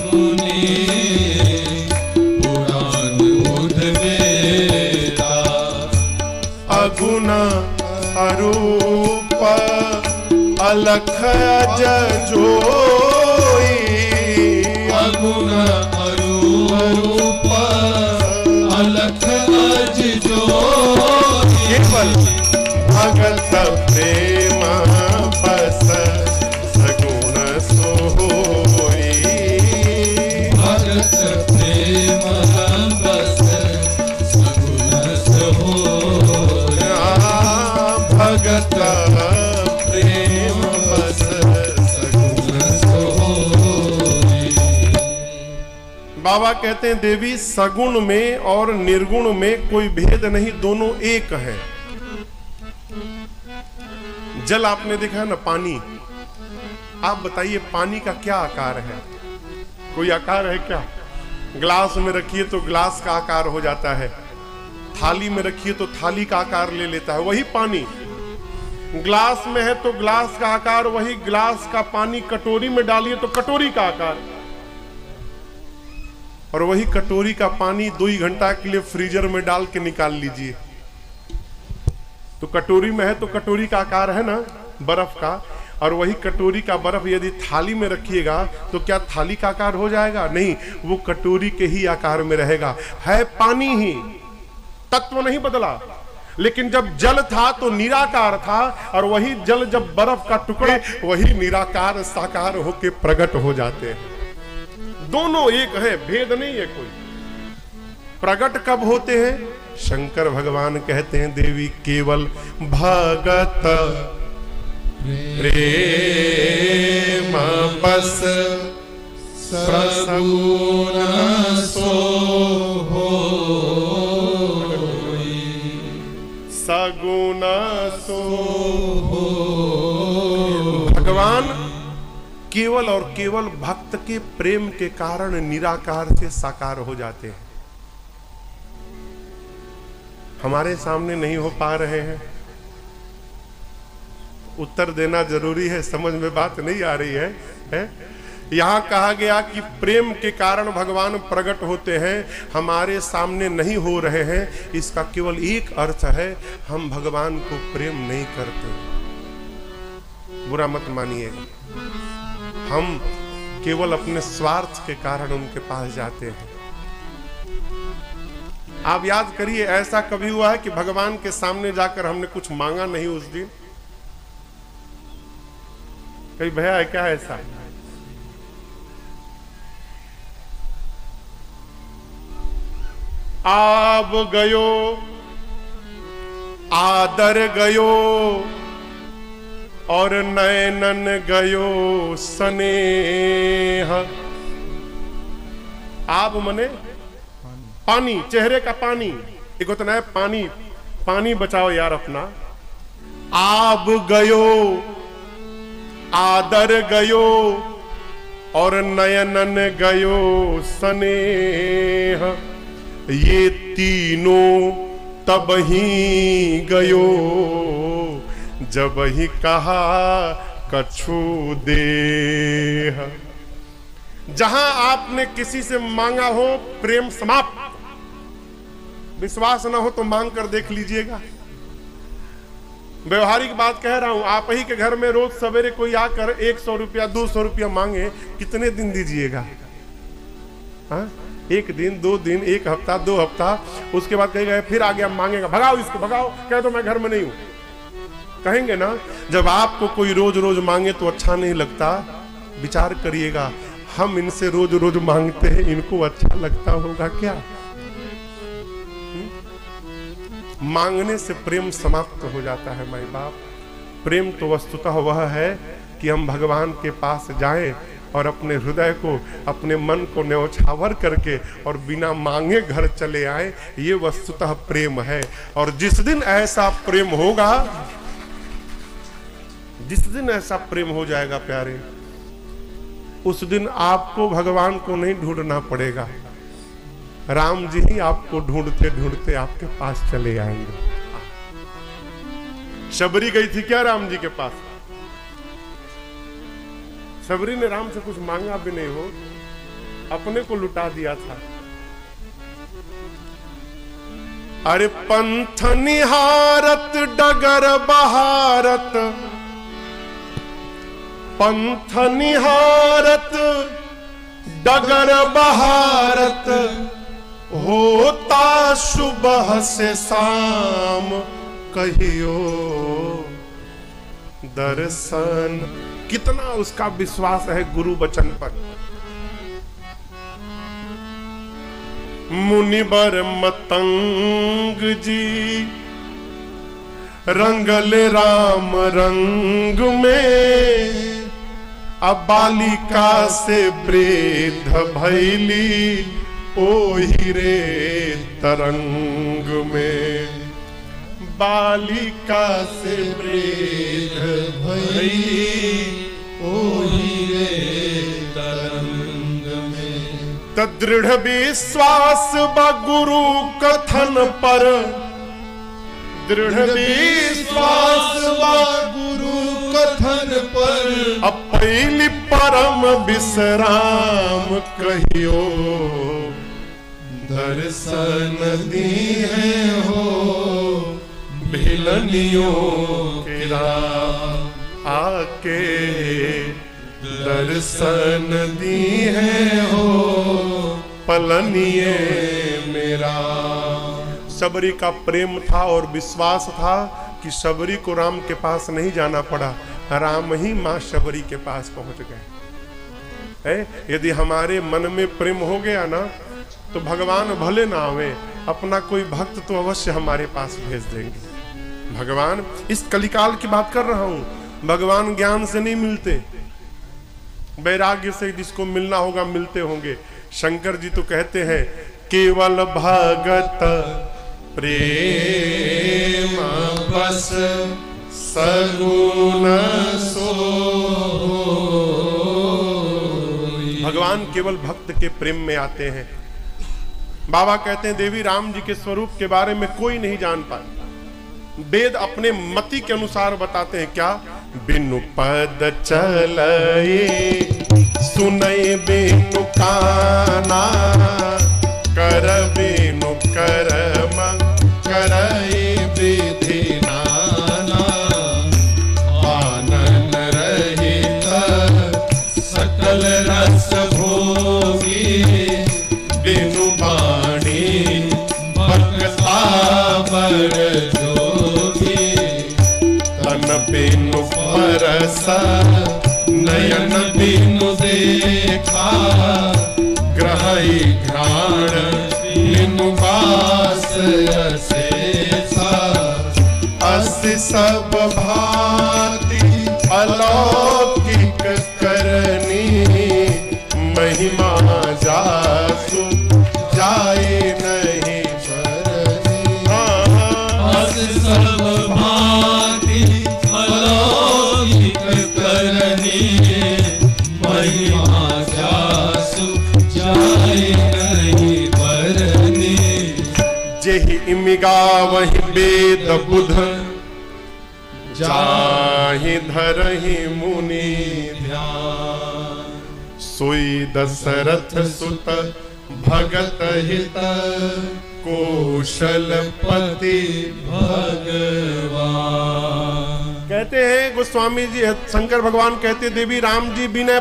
मुनि पुराण उद्वेता। अगुण अरूप अलख अज जोई। अगुण अरूप अलख अज जोई। केवल भगत प्रेम बस सगुण सोई। भगत प्रेम बस सगुण सोई। भगत प्रेम बस सगुण सोई। बाबा कहते हैं देवी सगुण में और निर्गुण में कोई भेद नहीं, दोनों एक है। जल आपने देखा है ना, पानी। आप बताइए पानी का क्या आकार है? कोई आकार है क्या? ग्लास में रखिए तो ग्लास का आकार हो जाता है, थाली में रखिए तो थाली का आकार ले लेता है। वही पानी ग्लास में है तो ग्लास का आकार, वही ग्लास का पानी कटोरी में डालिए तो कटोरी का आकार, और वही कटोरी का पानी 2 घंटा के लिए फ्रीजर में डाल के निकाल लीजिए तो कटोरी में है तो कटोरी का आकार है ना बर्फ का, और वही कटोरी का बर्फ यदि थाली में रखिएगा तो क्या थाली का आकार हो जाएगा? नहीं, वो कटोरी के ही आकार में रहेगा। है पानी ही, तत्व नहीं बदला। लेकिन जब जल था तो निराकार था, और वही जल जब बर्फ का टुकड़ा, वही निराकार साकार होके प्रकट हो जाते हैं। दोनों एक है, भेद नहीं है कोई। प्रकट कब होते हैं? शंकर भगवान कहते हैं देवी केवल भगत प्रेम बस सगुण सोई। सगुण सोई। भगवान केवल और केवल भक्त के प्रेम के कारण निराकार से साकार हो जाते हैं। हमारे सामने नहीं हो पा रहे हैं, उत्तर देना जरूरी है। समझ में बात नहीं आ रही है? यहां कहा गया कि प्रेम के कारण भगवान प्रकट होते हैं, हमारे सामने नहीं हो रहे हैं। इसका केवल एक अर्थ है, हम भगवान को प्रेम नहीं करते। बुरा मत मानिएगा, हम केवल अपने स्वार्थ के कारण उनके पास जाते हैं। आप याद करिए, ऐसा कभी हुआ है कि भगवान के सामने जाकर हमने कुछ मांगा नहीं उस दिन? कहीं भैया है क्या ऐसा? आब गयो आदर गयो और नयनन गयो स्नेह। आब मने पानी, चेहरे का पानी। एक होता है पानी, पानी बचाओ यार अपना। आब गयो आदर गयो और नयनन गयो स्नेह। ये तीनों तब ही गयो जब ही कहा कछु देह। जहां आपने किसी से मांगा हो प्रेम समाप्त। विश्वास ना हो तो मांग कर देख लीजिएगा। व्यवहारिक बात कह रहा हूं, आप ही के घर में रोज सवेरे कोई आकर 100 रुपया 200 रुपया मांगे, कितने दिन दीजिएगा? हाँ, 1 दिन 2 दिन 1 हफ्ता 2 हफ्ता, उसके बाद कहेगा फिर आ गया मांगेगा, भगाओ इसको भगाओ, कह दो मैं घर में नहीं हूं, कहेंगे ना। जब आपको कोई रोज रोज मांगे तो अच्छा नहीं लगता। विचार करिएगा, हम इनसे रोज रोज मांगते हैं, इनको अच्छा लगता होगा क्या? मांगने से प्रेम समाप्त हो जाता है माई बाप। प्रेम तो वस्तुतः वह है कि हम भगवान के पास जाएं और अपने हृदय को, अपने मन को न्यौछावर करके और बिना मांगे घर चले आए। ये वस्तुतः प्रेम है। और जिस दिन ऐसा प्रेम होगा, जिस दिन ऐसा प्रेम हो जाएगा प्यारे, उस दिन आपको भगवान को नहीं ढूंढना पड़ेगा, राम जी ही आपको ढूंढते ढूंढते आपके पास चले आएंगे। शबरी गई थी क्या राम जी के पास? शबरी ने राम से कुछ मांगा भी नहीं हो, अपने को लुटा दिया था। अरे पंथ निहारत डगर बहारत, पंथ निहारत डगर बहारत, होता सुबह से शाम कहियो दर्शन। कितना उसका विश्वास है गुरु वचन पर। मुनिबर मतंग जी रंगल राम रंग में, अब बालिका से वृद्ध भैली ओहि रे तरंग में। बालिका से वृद्ध भैली ओहि रे तरंग में। तदृढ़ विश्वास ब गुरु कथन पर, दृढ़ विश्वास ब गुरु कथन पर, अब पहली परम विश्राम कहियो दर्शन दिए हो भिलनियों के राम। आके दर्शन दिए हो पलनिए मेरा। शबरी का प्रेम था और विश्वास था कि शबरी को राम के पास नहीं जाना पड़ा, राम ही मां शबरी के पास पहुंच गए। यदि हमारे मन में प्रेम हो गया ना तो भगवान भले ना आवे, अपना कोई भक्त तो अवश्य हमारे पास भेज देंगे। भगवान, इस कलिकाल की बात कर रहा हूं, भगवान ज्ञान से नहीं मिलते, वैराग्य से जिसको मिलना होगा मिलते होंगे। शंकर जी तो कहते हैं केवल भगत प्रेम बस सगुण सो। भगवान केवल भक्त के प्रेम में आते हैं। बाबा कहते हैं देवी राम जी के स्वरूप के बारे में कोई नहीं जान पाए। वेद अपने मति के अनुसार बताते हैं क्या? बिनु पद चलए सुनय बिनु काना, कर बिनु कर्म करए विधि नाना। आनन रहित सकल रस भोगी, बिनु वाणी भक्ता बर जोगी। तन बिनु परस नयन बिनु देखा, ग्रही घ्राण बिनु वास अशेषा। अस सब भांति अलौकिक करनी, महिमा जासु जाए नहीं भरनी। अस सब भांति अलौकिक करनी, महिमा जासु जाए नहीं भरनी। जेहि इमिगा वही वेद बुध, जाहि धरहि मुनि ध्यान। सोई दशरथ सुत भगत हित, कौशलपति भगवान। कहते हैं गोस्वामी जी, शंकर भगवान कहते देवी राम जी बिना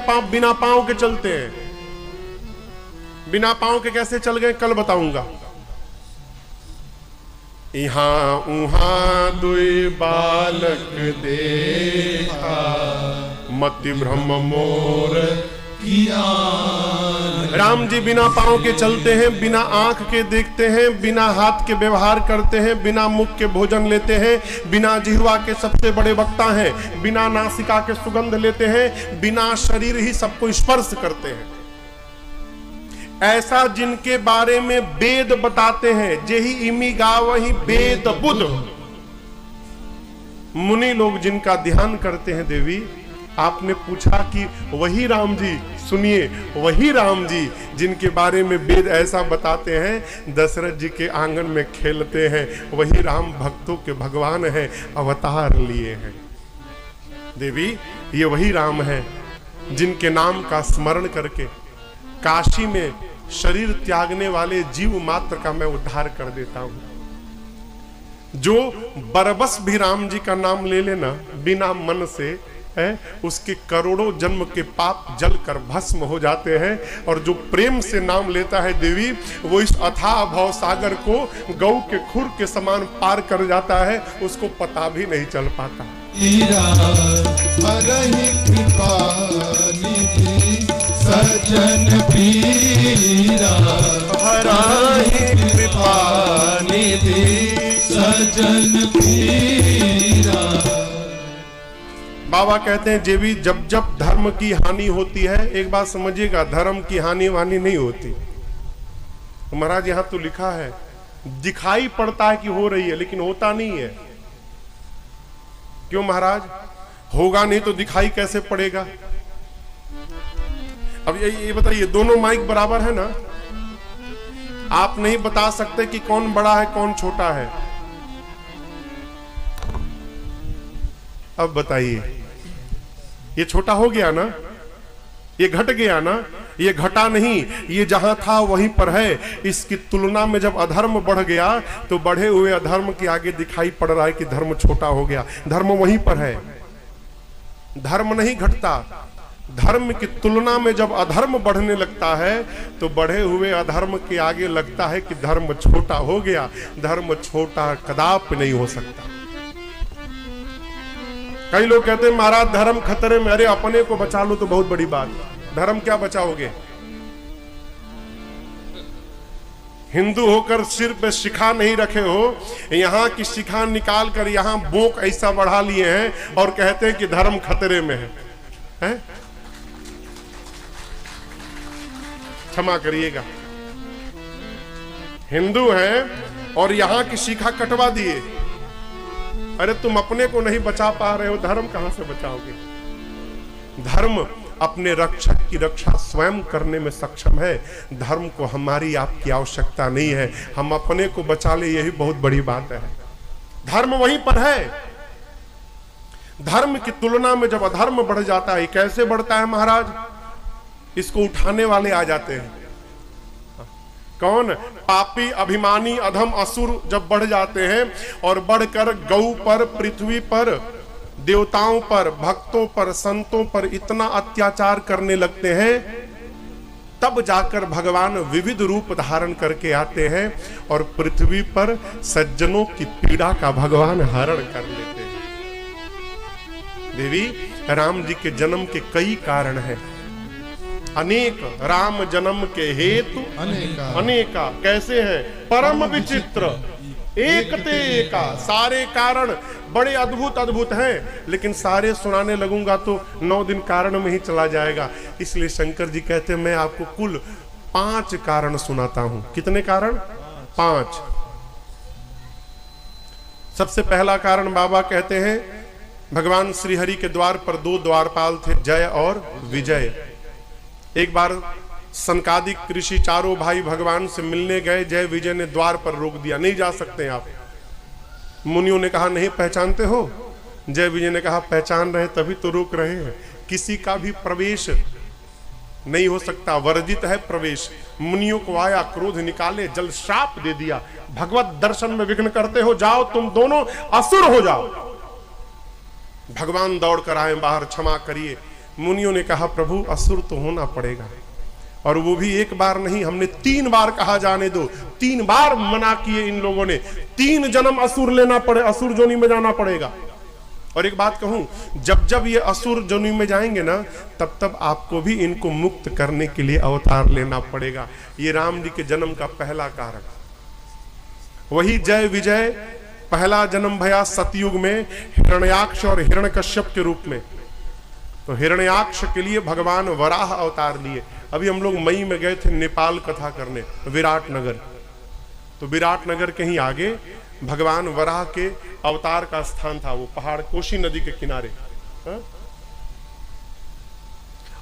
पांव के चलते हैं। बिना पांव के कैसे चल गए कल बताऊंगा। यहाँ उहाँ दुई बालक देखा, मति भ्रम मोर किया। राम जी बिना पांव के चलते हैं, बिना आंख के देखते हैं, बिना हाथ के व्यवहार करते हैं, बिना मुख के भोजन लेते हैं, बिना जिह्वा के सबसे बड़े वक्ता हैं, बिना नासिका के सुगंध लेते हैं, बिना शरीर ही सबको स्पर्श करते हैं। ऐसा जिनके बारे में वेद बताते हैं, जेहि इमी गावहि वेद बुध। मुनि लोग जिनका ध्यान करते हैं देवी, आपने पूछा कि वही राम जी, सुनिए वही राम जी जिनके बारे में वेद ऐसा बताते हैं, दशरथ जी के आंगन में खेलते हैं, वही राम भक्तों के भगवान हैं, अवतार लिए हैं। देवी ये वही राम है जिनके नाम का स्मरण करके काशी में शरीर त्यागने वाले जीव मात्र का मैं उद्धार कर देता हूं। जो बरबस भी राम जी का नाम ले लेना बिना मन से है, उसके करोड़ों जन्म के पाप जल कर भस्म हो जाते हैं। और जो प्रेम से नाम लेता है देवी, वो इस अथाह भव सागर को गौ के खुर के समान पार कर जाता है, उसको पता भी नहीं चल पाता। सज्जन पीरा हराहि कृपा निधि सज्जन पीरा। बाबा कहते हैं देवी, जब जब धर्म की हानि होती है, एक बात समझिएगा, धर्म की हानि वानी नहीं होती। महाराज यहां तो लिखा है, दिखाई पड़ता है कि हो रही है, लेकिन होता नहीं है। क्यों महाराज? होगा नहीं तो दिखाई कैसे पड़ेगा? अब ये बताइए, दोनों माइक बराबर है ना? आप नहीं बता सकते कि कौन बड़ा है कौन छोटा है। अब बताइए, ये छोटा हो गया ना, ये घट गया ना? ये घटा नहीं, ये जहां था वहीं पर है। इसकी तुलना में जब अधर्म बढ़ गया तो बढ़े हुए अधर्म के आगे दिखाई पड़ रहा है कि धर्म छोटा हो गया। धर्म वहीं पर है, धर्म नहीं घटता। धर्म की तुलना में जब अधर्म बढ़ने लगता है तो बढ़े हुए अधर्म के आगे लगता है कि धर्म छोटा हो गया। धर्म छोटा कदापि नहीं हो सकता। कई लोग कहते हैं महाराज धर्म खतरे में। अरे अपने को बचा लो तो बहुत बड़ी बात। धर्म क्या बचाओगे? हिंदू होकर सिर पे शिखा नहीं रखे हो, यहां की शिखा निकाल कर यहां बोक ऐसा बढ़ा लिए हैं और कहते हैं कि धर्म खतरे में है? क्षमा करिएगा, हिंदू हैं और यहां की शिखा कटवा दिए। अरे तुम अपने को नहीं बचा पा रहे हो, धर्म कहां से बचाओगे? धर्म अपने रक्षक की रक्षा स्वयं करने में सक्षम है। धर्म को हमारी आपकी आवश्यकता नहीं है, हम अपने को बचा ले, यही बहुत बड़ी बात है। धर्म वहीं पर है। धर्म की तुलना में जब अधर्म बढ़ जाता है, कैसे बढ़ता है महाराज? इसको उठाने वाले आ जाते हैं। कौन? पापी, अभिमानी, अधम, असुर जब बढ़ जाते हैं और बढ़कर गौ पर, पृथ्वी पर, देवताओं पर, भक्तों पर, संतों पर इतना अत्याचार करने लगते हैं, तब जाकर भगवान विविध रूप धारण करके आते हैं और पृथ्वी पर सज्जनों की पीड़ा का भगवान हरण कर लेते हैं। देवी, राम जी के जन्म के कई कारण हैं। अनेक राम जन्म के हेतु अनेका। कैसे हैं? परम विचित्र, एक ते एका। सारे कारण बड़े अद्भुत अद्भुत हैं, लेकिन सारे सुनाने लगूंगा तो 9 दिन कारण में ही चला जाएगा। इसलिए शंकर जी कहते हैं मैं आपको कुल 5 कारण सुनाता हूं। कितने कारण? 5। सबसे पहला कारण बाबा कहते हैं, भगवान श्रीहरि के द्वार पर 2 द्वारपाल थे, जय और विजय। एक बार सनकादिक ऋषि चारों भाई भगवान से मिलने गए। जय विजय ने द्वार पर रोक दिया, नहीं जा सकते आप। मुनियों ने कहा नहीं पहचानते हो? जय विजय ने कहा पहचान रहे तभी तो रोक रहे हैं। किसी का भी प्रवेश नहीं हो सकता, वर्जित है प्रवेश। मुनियों को आया, क्रोध निकाले, जल श्राप दे दिया, भगवत दर्शन में विघ्न करते हो, जाओ तुम दोनों असुर हो जाओ। भगवान दौड़ कर आए बाहर, क्षमा करिए। मुनियों ने कहा प्रभु असुर तो होना पड़ेगा, और वो भी एक बार नहीं, हमने 3 बार कहा जाने दो। 3 बार मना किए इन लोगों ने। 3 जन्म असुर लेना पड़े, असुर जोनी में जाना पड़ेगा। और एक बात कहूं, जब जब ये असुर जोनी में जाएंगे ना, तब तब आपको भी इनको मुक्त करने के लिए अवतार लेना पड़ेगा। ये राम जी के जन्म का पहला कारण। वही जय विजय पहला जन्म भया सतयुग में हिरण्याक्ष और हिरण्यकश्यप के रूप में। तो हिरण्याक्ष के लिए भगवान वराह अवतार लिए। अभी हम लोग मई में गए थे नेपाल कथा करने, विराटनगर। तो विराटनगर के ही आगे भगवान वराह के अवतार का स्थान था, वो पहाड़ कोशी नदी के किनारे।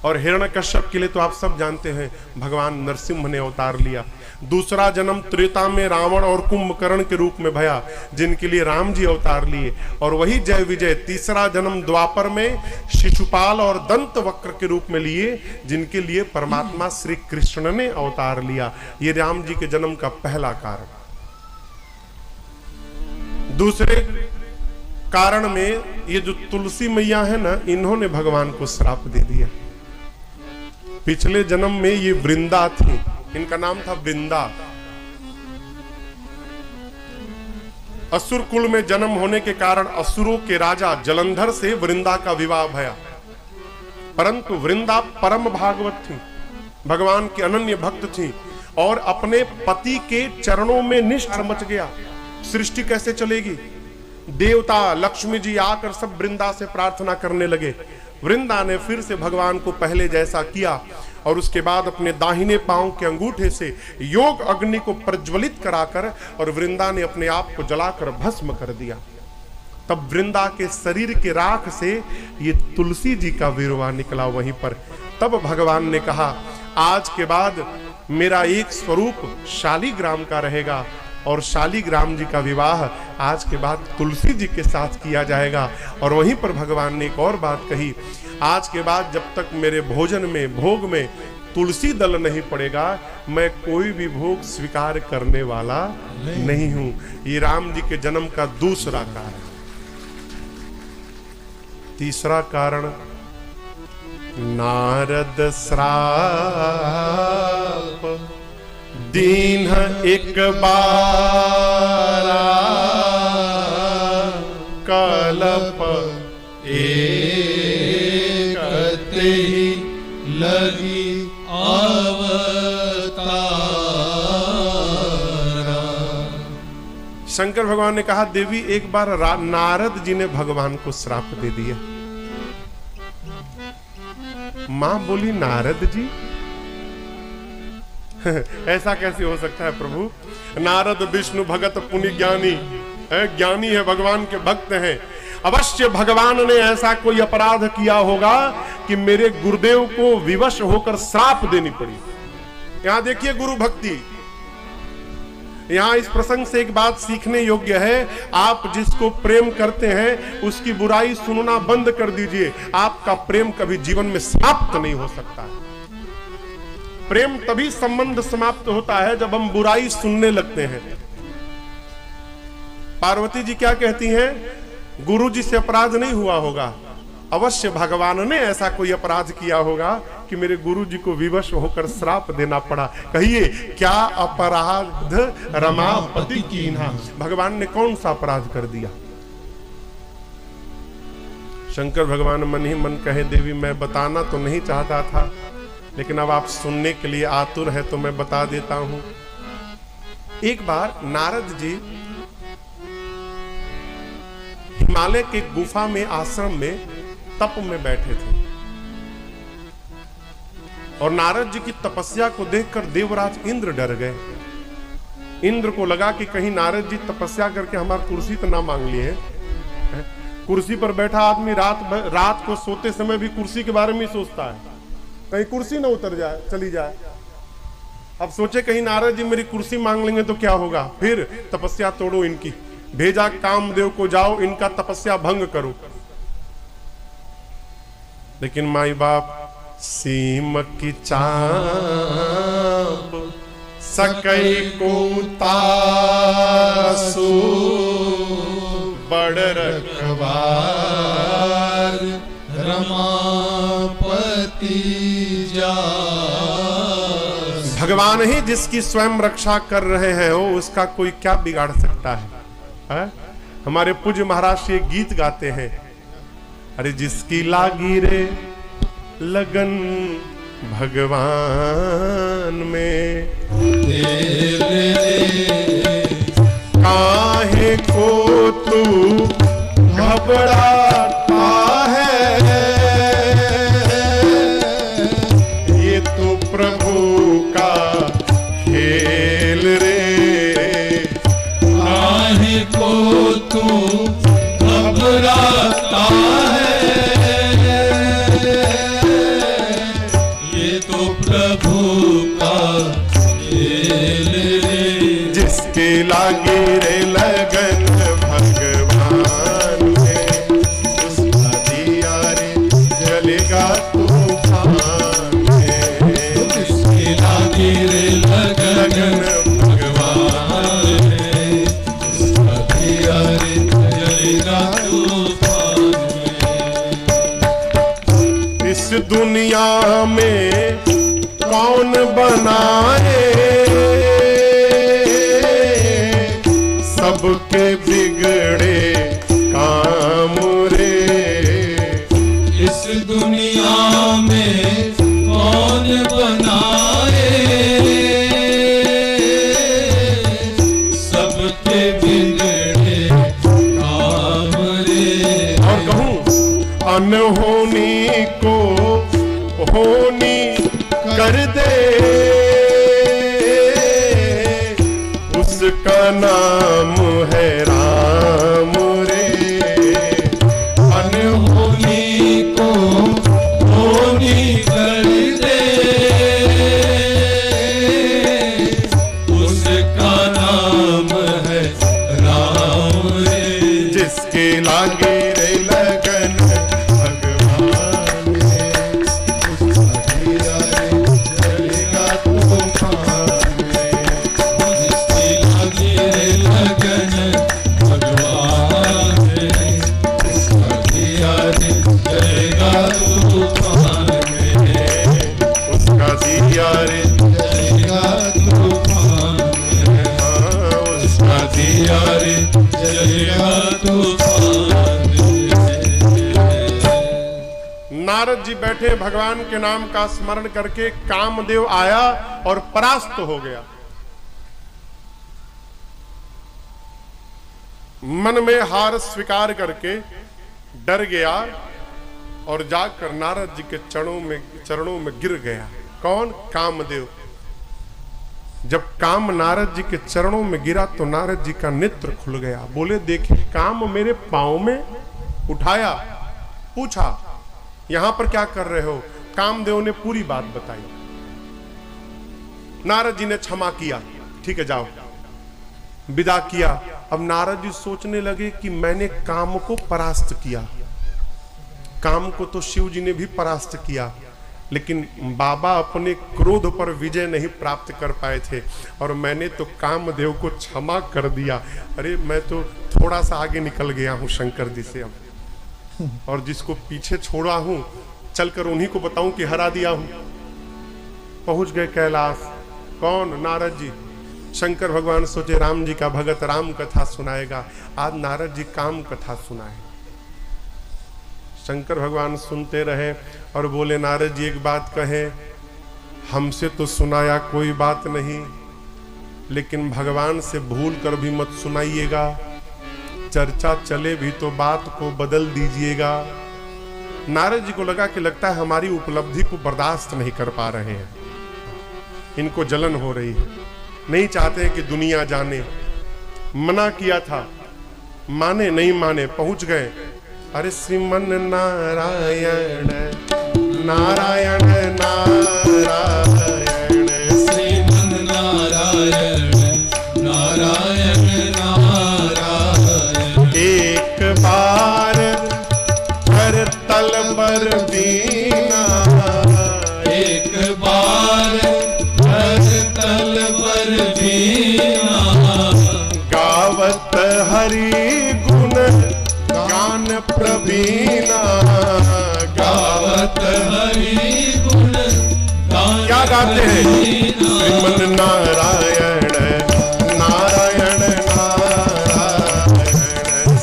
और हिरण्यकश्यप के लिए तो आप सब जानते हैं भगवान नरसिंह ने अवतार लिया। दूसरा जन्म त्रेता में रावण और कुंभकर्ण के रूप में भया, जिनके लिए राम जी अवतार लिए। और वही जय विजय तीसरा जन्म द्वापर में शिशुपाल और दंत वक्र के रूप में लिए, जिनके लिए परमात्मा श्री कृष्ण ने अवतार लिया। ये राम जी के जन्म का पहला कारण। दूसरे कारण में ये जो तुलसी मैया है ना, इन्होंने भगवान को श्राप दे दिया। पिछले जन्म में ये वृंदा थी, इनका नाम था वृंदा। असुर कुल में जन्म होने के कारण असुरों के राजा जलंधर से वृंदा का विवाह भया। परंतु वृंदा परम भागवत थी, भगवान की अनन्य भक्त थी और अपने पति के चरणों में निष्ठ मच गया। सृष्टि कैसे चलेगी? देवता लक्ष्मी जी आकर सब वृंदा से प्रार्थना करने लगे। वृंदा ने फिर से भगवान को पहले जैसा किया और उसके बाद अपने दाहिने पांव के अंगूठे से योग अग्नि को प्रज्वलित कराकर और वृंदा ने अपने आप को जलाकर भस्म कर दिया। तब वृंदा के शरीर के राख से ये तुलसी जी का विरवा निकला वहीं पर। तब भगवान ने कहा, आज के बाद मेरा एक स्वरूप शालिग्राम का रहेगा और शालिग्राम जी का विवाह आज के बाद तुलसी जी के साथ किया जाएगा। और वहीं पर भगवान ने एक और बात कही, आज के बाद जब तक मेरे भोजन में भोग में तुलसी दल नहीं पड़ेगा, मैं कोई भी भोग स्वीकार करने वाला नहीं हूं। ये राम जी के जन्म का दूसरा कारण। तीसरा कारण, नारद श्राप दीन एक बार कलप एकते ही लगी अवतारा। शंकर भगवान ने कहा, देवी एक बार नारद जी ने भगवान को श्राप दे दिया। मां बोली, नारद जी? ऐसा कैसे हो सकता है प्रभु? नारद विष्णु भगत पुनि ज्ञानी ज्ञानी है, भगवान के भक्त हैं। अवश्य भगवान ने ऐसा कोई अपराध किया होगा कि मेरे गुरुदेव को विवश होकर श्राप देनी पड़ी। यहां देखिए गुरु भक्ति। यहां इस प्रसंग से एक बात सीखने योग्य है, आप जिसको प्रेम करते हैं उसकी बुराई सुनना बंद कर दीजिए। आपका प्रेम कभी जीवन में समाप्त नहीं हो सकता। प्रेम तभी संबंध समाप्त होता है जब हम बुराई सुनने लगते हैं। पार्वती जी क्या कहती हैं? गुरु जी से अपराध नहीं हुआ होगा, अवश्य भगवान ने ऐसा कोई अपराध किया होगा कि मेरे गुरु जी को विवश होकर श्राप देना पड़ा। कहिए, क्या अपराध रमापति कीन्हा? भगवान ने कौन सा अपराध कर दिया? शंकर भगवान मन ही मन कहे, देवी मैं बताना तो नहीं चाहता था, लेकिन अब आप सुनने के लिए आतुर है तो मैं बता देता हूं। एक बार नारद जी हिमालय के गुफा में आश्रम में तप में बैठे थे और नारद जी की तपस्या को देखकर देवराज इंद्र डर गए। इंद्र को लगा कि कहीं नारद जी तपस्या करके हमारी कुर्सी तो ना मांग लिए हैं। कुर्सी पर बैठा आदमी रात को सोते समय भी कुर्सी के बारे में सोचता है, कहीं कुर्सी ना उतर जाए, चली जाए। अब सोचे कहीं नारद जी मेरी कुर्सी मांग लेंगे तो क्या होगा, फिर तपस्या तोड़ो इनकी। भेजा कामदेव को, जाओ इनका तपस्या भंग करो। लेकिन माई बाप सीम की चाप सकई को तासु बड़ रखवार रमापति जा। भगवान ही जिसकी स्वयं रक्षा कर रहे हैं वो उसका कोई क्या बिगाड़ सकता है? हमारे पूज्य महाराज ये गीत गाते हैं, अरे जिसकी लागी रे लगन भगवान में, काहे को तू घबराता है, ये तो प्रभु का खेल रे, काहे को तू घबराता है, का खेल रे, जिसके लागे रे लगन भगवान में, उसका दिया रे जलेगा तूफान में। जिसके लागे रे लगन भगवान में, उसका दिया रे जलेगा तूफान में। इस दुनिया में कौन बनाए सबके बिगड़े काम रे। इस दुनिया में कौन बनाए सबके बिगड़े काम रे। और कहूं अनहोनी को होनी कर दे, उसका नाम है राम रे। अनहोनी को होनी कर दे, उसका नाम है राम रे। जिसके लागे रे लगन भगवान में, उसका दिया रे जलेगा तूफान में। जिसके लागे रे लगन भगवान में, उसका दिया रे जलेगा तूफान में। उसका दिया रे जलेगा तूफान में, हाँ, उसका दिया रे जलेगा तूफान में। नारद जी बैठे भगवान के नाम का स्मरण करके, कामदेव आया और परास्त हो गया। मन में हार स्वीकार करके डर गया और जाकर नारद जी के चरणों में गिर गया। कौन? कामदेव। जब काम नारद जी के चरणों में गिरा तो नारद जी का नेत्र खुल गया। बोले देखे काम मेरे पांव में उठाया, पूछा यहां पर क्या कर रहे हो? कामदेव ने पूरी बात बताई। नारद जी ने क्षमा किया, ठीक है जाओ, विदा किया। अब नारद जी सोचने लगे कि मैंने काम को परास्त किया। काम को तो शिव जी ने भी परास्त किया, लेकिन बाबा अपने क्रोध पर विजय नहीं प्राप्त कर पाए थे और मैंने तो कामदेव को क्षमा कर दिया। अरे मैं तो थोड़ा सा आगे निकल गया हूं शंकर जी से अब, और जिसको पीछे छोड़ा हूं चलकर उन्हीं को बताऊं कि हरा दिया हूं। पहुंच गए कैलाश। कौन? नारद जी। शंकर भगवान सोचे राम जी का भगत राम कथा सुनाएगा, आज नारद जी काम कथा सुनाए। शंकर भगवान सुनते रहे और बोले नारद जी एक बात कहे, हमसे तो सुनाया कोई बात नहीं, लेकिन भगवान से भूल कर भी मत सुनाइएगा। चर्चा चले भी तो बात को बदल दीजिएगा। नारद जी को लगा कि लगता है हमारी उपलब्धि को बर्दाश्त नहीं कर पा रहे हैं, इनको जलन हो रही है, नहीं चाहते कि दुनिया जाने। मना किया था, माने नहीं माने, पहुंच गए। अरे श्रीमन नारायण नारायण नारायण, श्रीमन नारायण नारायण नारायण। एक बार कर तल पर बीना, एक बार कर तल पर बीना, गावत हरि गुण गान प्रवीणा। गावत हरि गुण गान। क्या गाते हैं? श्रीमन नारायण नारायण नारायण,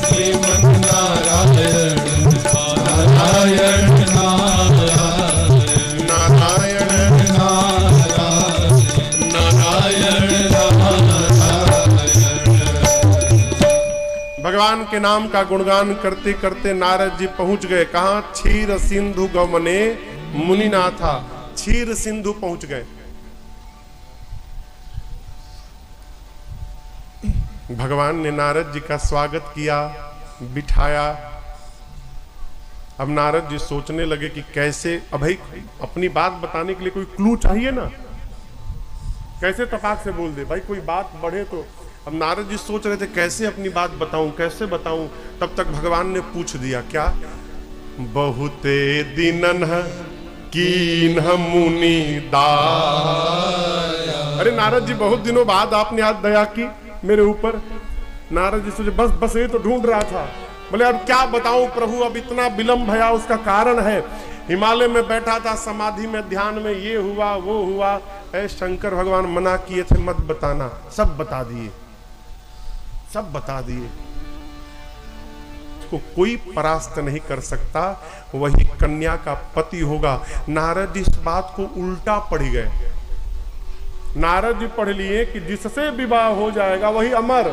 श्रीमन नारायण नारायण नारायण, नारायण नारायण भगवान के नाम का गुणगान करते करते नारद जी पहुंच गए। कहां? क्षीर सिंधु गमने मुनिनाथा। क्षीर सिंधु पहुंच गए। भगवान ने नारद जी का स्वागत किया, बिठाया। अब नारद जी सोचने लगे कि कैसे, अब भाई अपनी बात बताने के लिए कोई क्लू चाहिए ना। कैसे तपाक से बोल दे भाई, कोई बात बढ़े तो। अब नारद जी सोच रहे थे कैसे अपनी बात बताऊं, कैसे बताऊं। तब तक भगवान ने पूछ दिया, क्या? बहुते दिनन कीन मुनि दाया। अरे नारद जी, बहुत दिनों बाद आपने आज दया की मेरे ऊपर। नारद जी सोचे बस ये तो ढूंढ रहा था। बोले अब क्या बताऊं प्रभु, अब इतना विलंब भया, उसका कारण है हिमालय में बैठा था समाधि में, ध्यान में, ये हुआ वो हुआ। ऐ शंकर भगवान मना किए थे मत बताना, सब बता दिए, सब बता दिए। को कोई परास्त नहीं कर सकता, वही कन्या का पति होगा। नारद जी इस बात को उल्टा पढ़ गए। नारद जी पढ़ लिए कि जिससे विवाह हो जाएगा वही अमर,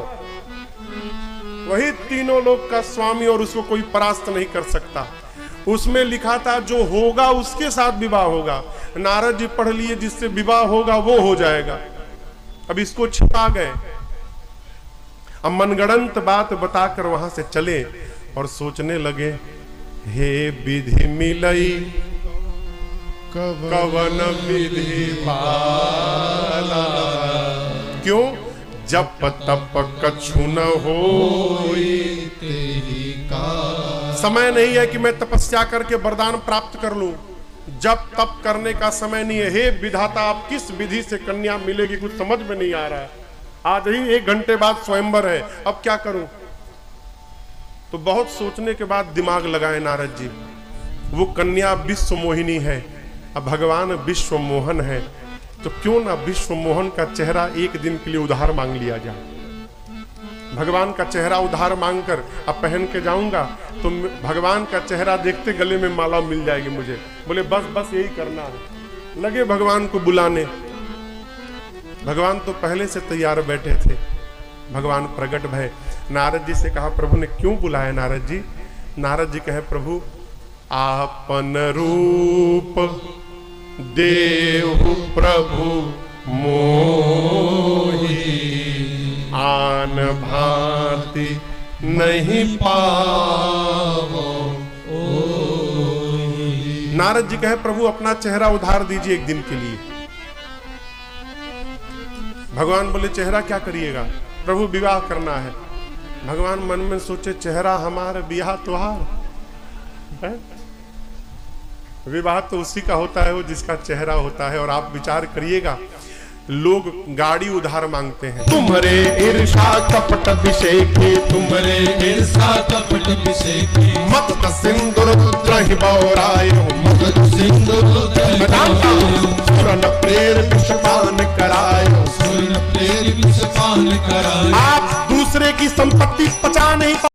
वही तीनों लोक का स्वामी, और उसको कोई परास्त नहीं कर सकता। उसमें लिखा था जो होगा उसके साथ विवाह होगा। नारद जी पढ़ लिए जिससे विवाह होगा वो हो जाएगा। अब इसको छिपा गए। अब मनगढ़ंत बात बताकर वहां से चले और सोचने लगे, हे विधि मिलई कवन विधि पाला। क्यों? जप तप कछु न होई तेरी का। समय नहीं है कि मैं तपस्या करके वरदान प्राप्त कर लूं। जप तप करने का समय नहीं है। हे विधाता, आप किस विधि से कन्या मिलेगी कुछ समझ में नहीं आ रहा है। आज ही 1 घंटे बाद स्वयंवर है, अब क्या करूं? तो बहुत सोचने के बाद दिमाग लगाए नारद जी। वो कन्या विश्व मोहिनी है, अब भगवान विश्व मोहन है, तो क्यों ना विश्व मोहन का चेहरा एक दिन के लिए उधार मांग लिया जाए। भगवान का चेहरा उधार मांगकर अब पहन के जाऊंगा तो भगवान का चेहरा देखते गले में माला मिल जाएगी मुझे। बोले बस यही करना है। लगे भगवान को बुलाने। भगवान तो पहले से तैयार बैठे थे। भगवान प्रकट भय। नारद जी से कहा, प्रभु ने क्यों बुलाया नारद जी? नारद जी कहे, प्रभु आपन रूप देहु प्रभु मोहि, आन भांति नहीं पावो। नारद जी कहे, प्रभु अपना चेहरा उधार दीजिए एक दिन के लिए। भगवान बोले, चेहरा क्या करिएगा? प्रभु विवाह करना है। भगवान मन में सोचे, चेहरा हमारा, विवाह तुहार है? विवाह तो उसी का होता है वो जिसका चेहरा होता है। और आप विचार करिएगा, लोग गाड़ी उधार मांगते हैं। तुम्हारे ईर्षा कपट विषेकी, तुम्हारे ईर्षा कपट विषेकी, मत सिंदूर त्रहि बौराय, मत सिंदूर सुरन प्रेर विषपान करायो, सुरन प्रेर विषपान करायो। आप दूसरे की संपत्ति पचा नहीं